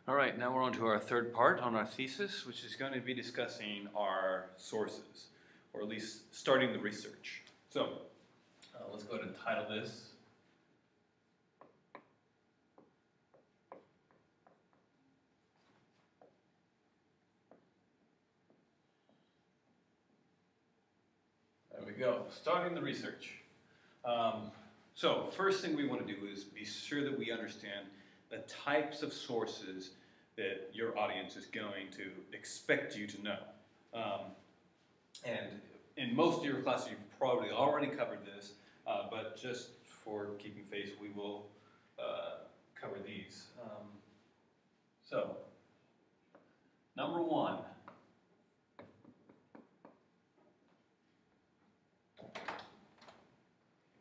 All right, now we're on to our third part on our thesis, which is going to be discussing our sources, or at least starting the research. So, let's go ahead and title this. There we go, starting the research. So, first thing we want to do is be sure that we understand the types of sources that your audience is going to expect you to know. And in most of your classes, you've probably already covered this, but just for keeping pace, we will cover these. So, number one.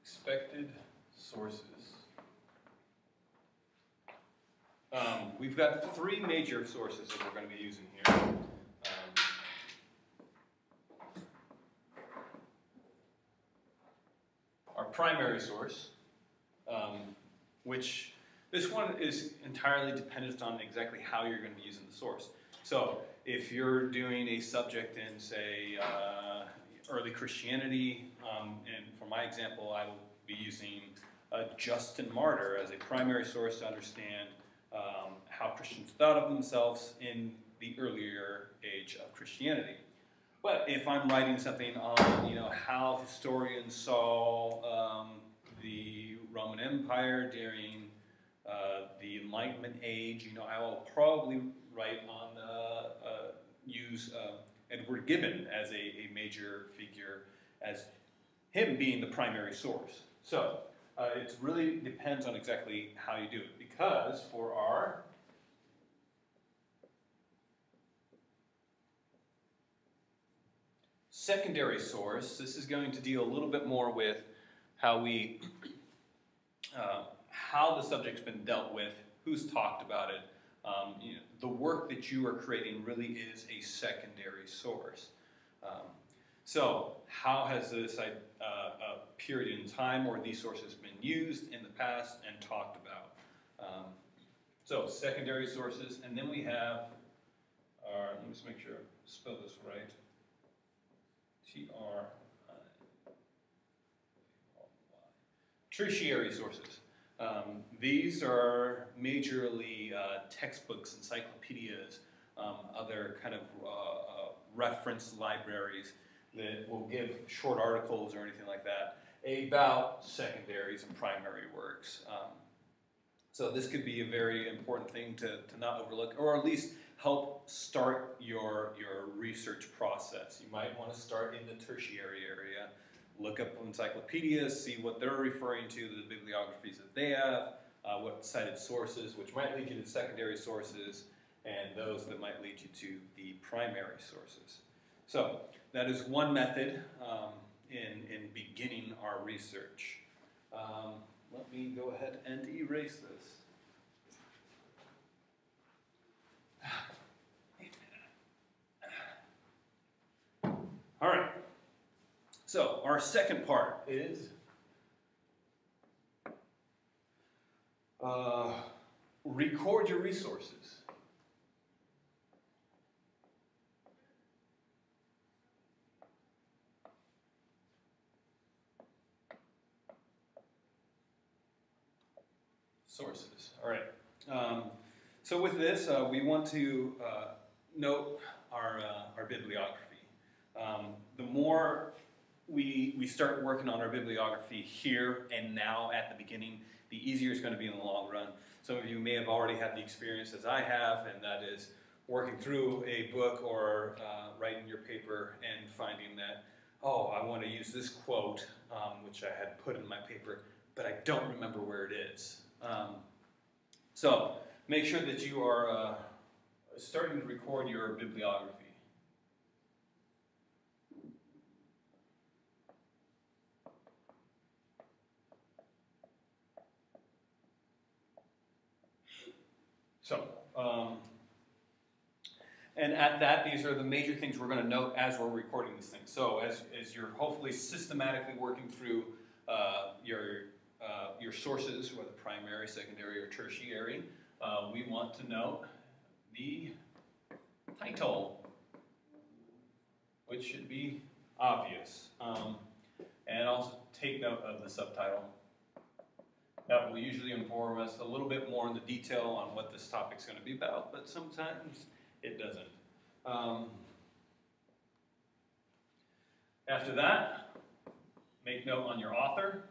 Expected sources. We've got three major sources that we're going to be using here. Our primary source, which this one is entirely dependent on exactly how you're going to be using the source. So if you're doing a subject in, say, early Christianity, and for my example, I will be using Justin Martyr as a primary source to understand how Christians thought of themselves in the earlier age of Christianity. But if I'm writing something on, how historians saw the Roman Empire during the Enlightenment age, I will probably write on use Edward Gibbon as a major figure, as him being the primary source. So it really depends on exactly how you do it, because for our secondary source, this is going to deal a little bit more with how how the subject's been dealt with, who's talked about it. The work that you are creating really is a secondary source. So how has this period in time or these sources been used in the past and talked about? So secondary sources, and then we have our, let me just make sure I spell this right, tertiary sources. These are majorly textbooks, encyclopedias, other kind of reference libraries that will give short articles or anything like that about secondaries and primary works. So this could be a very important thing to not overlook, or at least help start your research process. You might want to start in the tertiary area, look up encyclopedias, see what they're referring to, the bibliographies that they have, what cited sources, which might lead you to secondary sources, and those that might lead you to the primary sources. So that is one method in beginning our research. Let me go ahead and erase this. All right. So our second part is record your resources. Sources. All right. So with this, we want to note our bibliography. The more we start working on our bibliography here and now at the beginning, the easier it's going to be in the long run. Some of you may have already had the experience as I have, and that is working through a book or writing your paper and finding that, oh, I want to use this quote, which I had put in my paper, but I don't remember where it is. So make sure that you are starting to record your bibliography. So, and at that, these are the major things we're going to note as we're recording these things. So as you're hopefully systematically working through your sources, whether primary, secondary, or tertiary, we want to note the title, which should be obvious. And also take note of the subtitle. That will usually inform us a little bit more in the detail on what this topic's going to be about, but sometimes it doesn't. After that, make note on your author,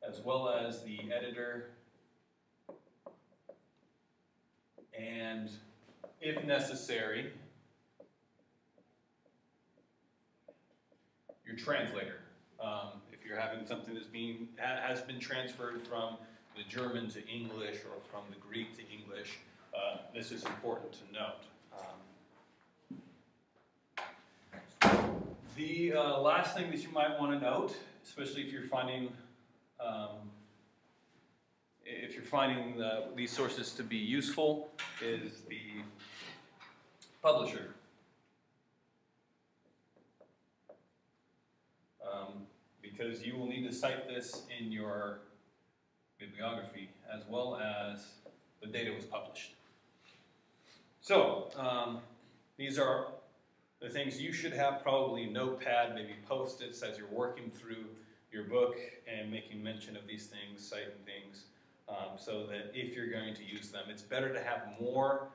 as well as the editor, and if necessary, your translator. If you're having something that's has been transferred from the German to English or from the Greek to English, this is important to note. The last thing that you might want to note, especially if you're finding these sources to be useful, is the publisher. Because you will need to cite this in your bibliography as well as the date it was published. So, these are the things you should have, probably a notepad, maybe post-its as you're working through your book and making mention of these things, citing things, so that if you're going to use them, it's better to have more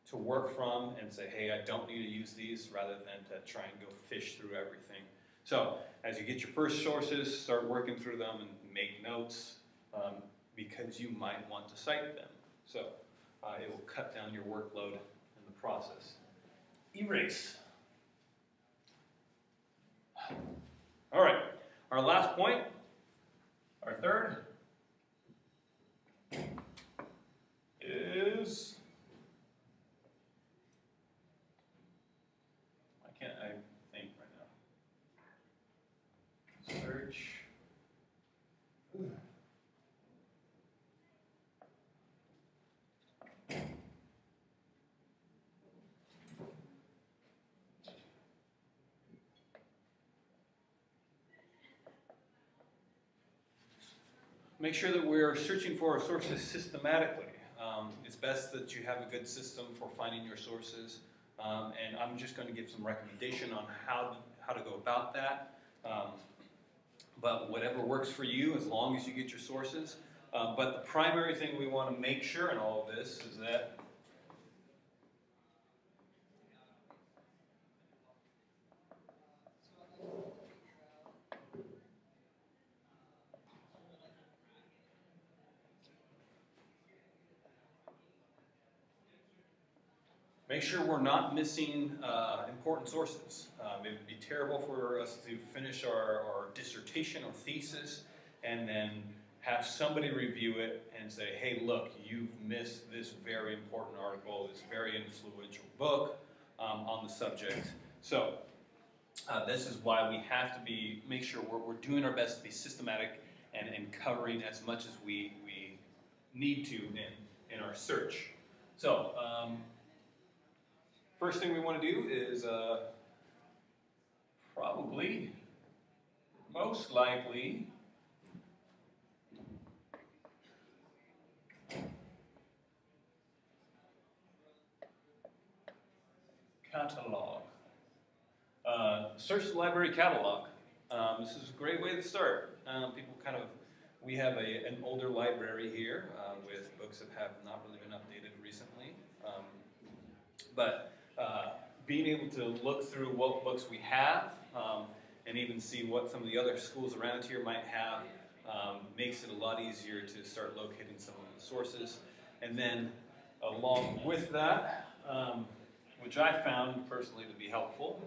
to work from and say, hey, I don't need to use these, rather than to try and go fish through everything. So, as you get your first sources, start working through them and make notes, because you might want to cite them. So, it will cut down your workload in the process. Erase. All right, our last point, our third, is, I think right now. Search. Make sure that we're searching for our sources systematically. It's best that you have a good system for finding your sources, and I'm just going to give some recommendation on how to go about that. But whatever works for you, as long as you get your sources. But the primary thing we want to make sure in all of this is that make sure we're not missing important sources. It would be terrible for us to finish our dissertation or thesis and then have somebody review it and say, hey, look, you've missed this very important article, this very influential book on the subject. So this is why we have to make sure we're doing our best to be systematic and covering as much as we need to in our search. So, first thing we want to do is probably, most likely, catalog. Search the library catalog. This is a great way to start. We have an older library here with books that have not really been updated recently. But being able to look through what books we have and even see what some of the other schools around here might have makes it a lot easier to start locating some of the sources. And then along with that, which I found personally to be helpful,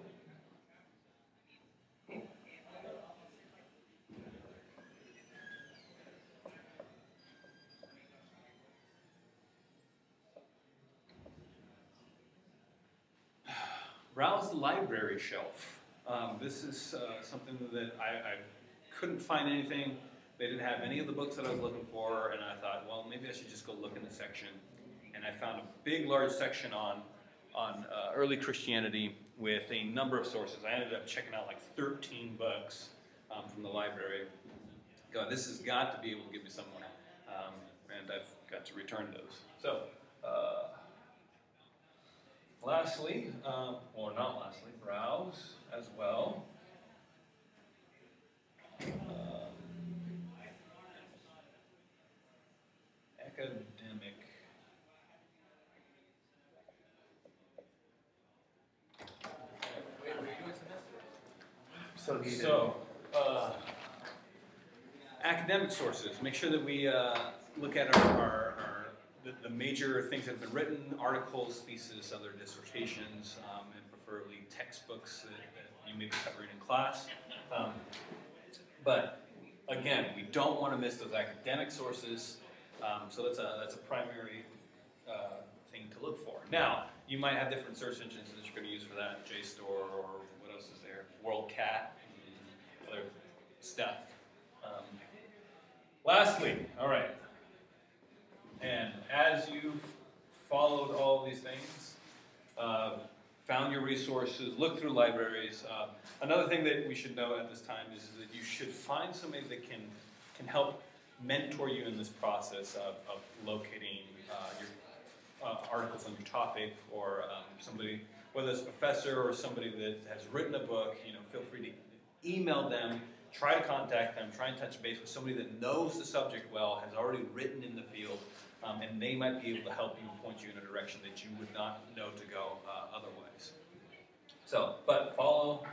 browse the library shelf. This is something that I couldn't find anything. They didn't have any of the books that I was looking for, and I thought, well, maybe I should just go look in the section. And I found a big, large section on early Christianity with a number of sources. I ended up checking out like 13 books from the library. God, this has got to be able to give me somewhere. And I've got to return those. So, lastly, or not lastly, browse as well. Academic. So, academic sources. Make sure that we look at the major things that have been written, articles, theses, other dissertations, and preferably textbooks that you may be covering in class. But again, we don't want to miss those academic sources, so that's a primary thing to look for. Now, you might have different search engines that you're going to use for that, JSTOR or what else is there, WorldCat, and other stuff. Lastly, all right, and as you've followed all these things, found your resources, looked through libraries, another thing that we should know at this time is that you should find somebody that can help mentor you in this process of locating your articles on your topic, or somebody, whether it's a professor or somebody that has written a book, feel free to email them. Try to contact them, try and touch base with somebody that knows the subject well, has already written in the field, and they might be able to help you, point you in a direction that you would not know to go otherwise. So, but follow.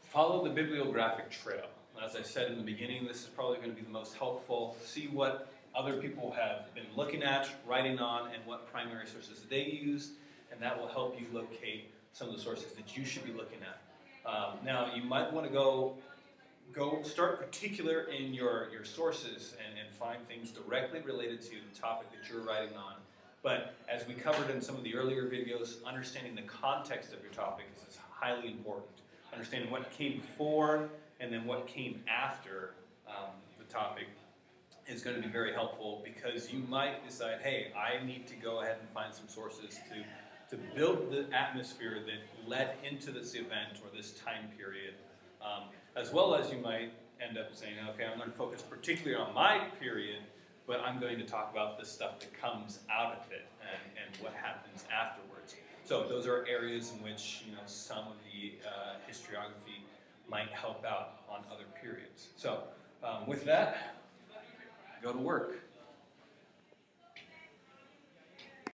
Follow the bibliographic trail. As I said in the beginning, this is probably going to be the most helpful. See what other people have been looking at, writing on, and what primary sources they use, and that will help you locate some of the sources that you should be looking at. Now, you might want to go start particular in your sources and find things directly related to the topic that you're writing on. But as we covered in some of the earlier videos, understanding the context of your topic is highly important. Understanding what came before and then what came after the topic is going to be very helpful, because you might decide, hey, I need to go ahead and find some sources to build the atmosphere that led into this event or this time period, as well as you might end up saying, okay, I'm going to focus particularly on my period, but I'm going to talk about the stuff that comes out of it and what happens afterwards. So those are areas in which some of the historiography might help out on other periods. So with that, go to work.